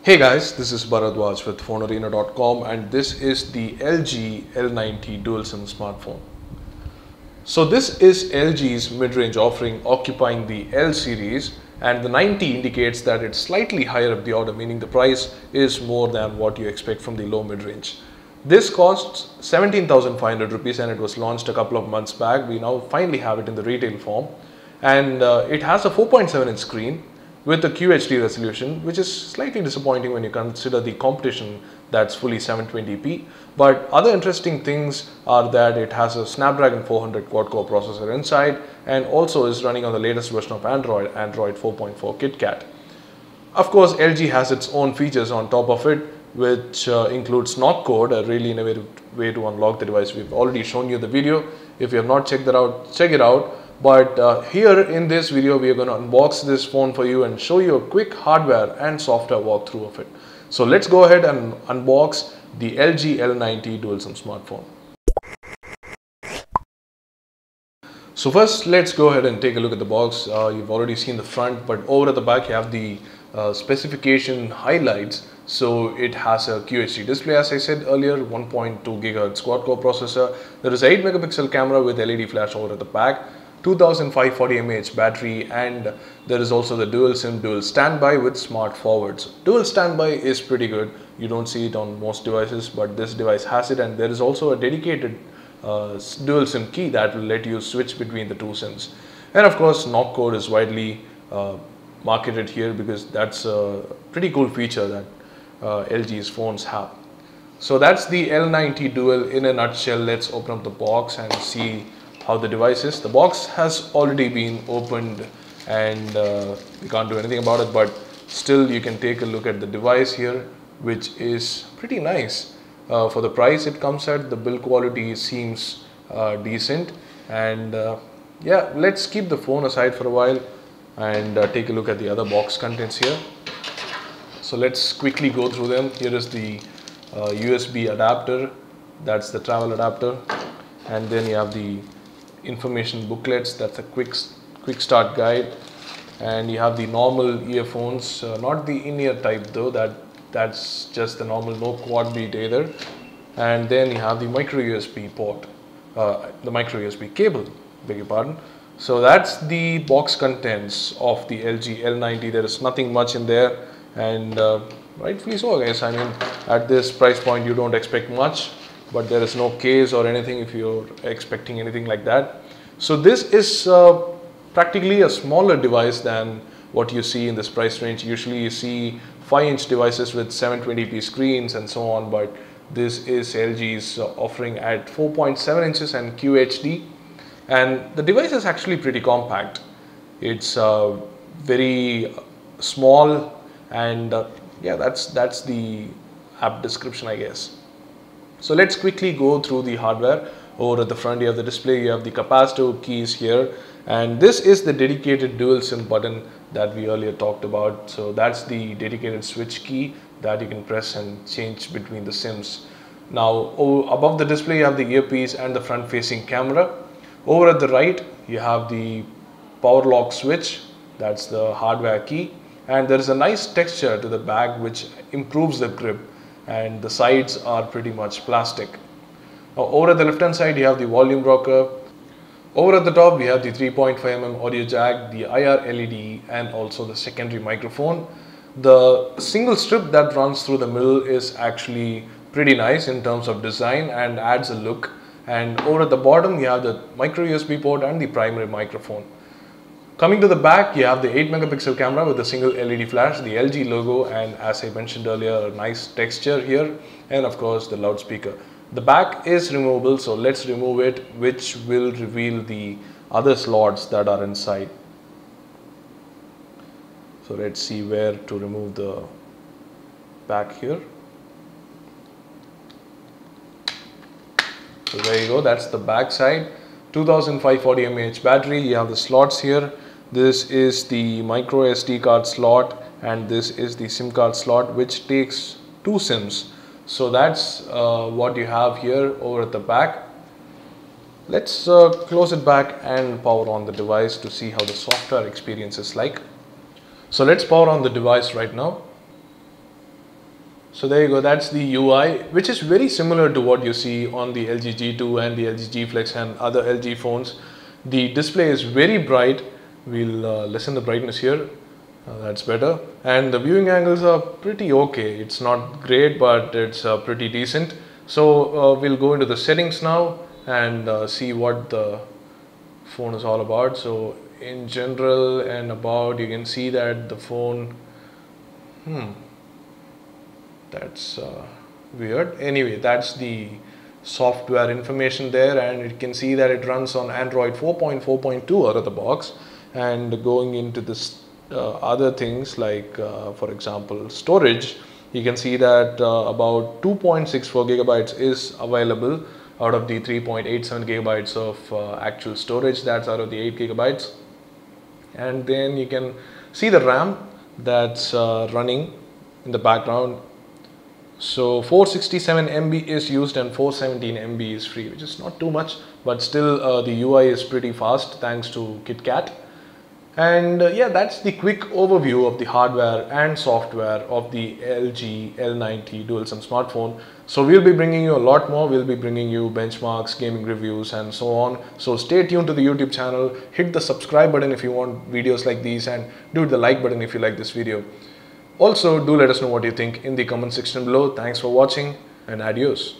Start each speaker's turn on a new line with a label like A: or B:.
A: Hey guys, this is Bharadwaj with PhoneArena.com and this is the LG L90 dual SIM smartphone. So this is LG's mid-range offering occupying the L series, and the 90 indicates that it's slightly higher up the order, meaning the price is more than what you expect from the low mid-range. This costs 17,500 rupees and it was launched a couple of months back. We now finally have it in the retail form, and it has a 4.7-inch screen with a QHD resolution, which is slightly disappointing when you consider the competition that's fully 720p. But other interesting things are that it has a Snapdragon 400 quad-core processor inside and also is running on the latest version of Android 4.4 KitKat. Of course, LG has its own features on top of it, which includes knock code, a really innovative way to unlock the device. We've already shown you the video. If you have not checked that out, check it out. But here in this video, we are going to unbox this phone for you and show you a quick hardware and software walkthrough of it. So let's go ahead and unbox the LG L90 dual SIM smartphone. So first, let's go ahead and take a look at the box. You've already seen the front, but over at the back you have the specification highlights. So it has a QHD display, as I said earlier, 1.2 GHz quad-core processor. There is an 8 megapixel camera with LED flash over at the back, 2540 mAh battery, and there is also the dual SIM dual standby with smart forwards. Dual standby is pretty good. You don't see it on most devices, but this device has it, and there is also a dedicated dual SIM key that will let you switch between the two SIMs. And of course, knock code is widely marketed here because that's a pretty cool feature that LG's phones have. So that's the L90 Dual in a nutshell. Let's open up the box and see how the device is. The box has already been opened and we can't do anything about it, but still you can take a look at the device here, which is pretty nice. For the price it comes at, the build quality seems decent, and yeah, let's keep the phone aside for a while and take a look at the other box contents here. So let's quickly go through them. Here is the USB adapter, that's the travel adapter, and then you have the information booklets, that's a quick start guide, and you have the normal earphones, not the in-ear type though, that's just the normal, no quad beat either. And then you have the micro USB port, the micro USB cable, beg your pardon. So that's the box contents of the LG L90. There is nothing much in there, and rightfully so, I guess. I mean, at this price point you don't expect much, but there is no case or anything if you're expecting anything like that. So this is practically a smaller device than what you see in this price range. Usually you see 5-inch devices with 720p screens and so on, but this is LG's offering at 4.7 inches and QHD, and the device is actually pretty compact. It's very small, and yeah, that's the app description, I guess. So let's quickly go through the hardware. Over at the front you have the display, you have the capacitive keys here, and this is the dedicated dual SIM button that we earlier talked about. So that's the dedicated switch key that you can press and change between the SIMs. Now above the display you have the earpiece and the front facing camera. Over at the right you have the power lock switch, that's the hardware key, and there is a nice texture to the back which improves the grip, and the sides are pretty much plastic. Now over at the left hand side you have the volume rocker. Over at the top we have the 3.5mm audio jack, the IR LED, and also the secondary microphone. The single strip that runs through the middle is actually pretty nice in terms of design and adds a look. And over at the bottom you have the micro USB port and the primary microphone. Coming to the back, you have the 8 megapixel camera with a single LED flash, the LG logo, and as I mentioned earlier, a nice texture here, and of course the loudspeaker. The back is removable, so let's remove it, which will reveal the other slots that are inside. So let's see where to remove the back here. So there you go, that's the back side. 2540 mAh battery, you have the slots here. This is the micro SD card slot, and this is the SIM card slot, which takes 2 SIMs. So that's what you have here over at the back. Let's close it back and power on the device to see how the software experience is like. So let's power on the device right now. So there you go, that's the UI, which is very similar to what you see on the LG G2 and the LG G Flex and other LG phones. The display is very bright. We'll lessen the brightness here. That's better. And the viewing angles are pretty okay. It's not great, but it's pretty decent. So we'll go into the settings now and see what the phone is all about. So in general and about, you can see that the phone, that's weird. Anyway, that's the software information there, and you can see that it runs on Android 4.4.2 out of the box. And going into this other things like for example storage, you can see that about 2.64 gigabytes is available out of the 3.87 gigabytes of actual storage that's out of the 8 gigabytes. And then you can see the RAM that's running in the background. So 467 MB is used and 417 MB is free, which is not too much, but still the UI is pretty fast thanks to KitKat. And yeah, that's the quick overview of the hardware and software of the LG L90 dual SIM smartphone. So we'll be bringing you a lot more. We'll be bringing you benchmarks, gaming reviews and so on. So stay tuned to the YouTube channel, hit the subscribe button if you want videos like these, and do the like button if you like this video. Also, do let us know what you think in the comment section below. Thanks for watching and adios.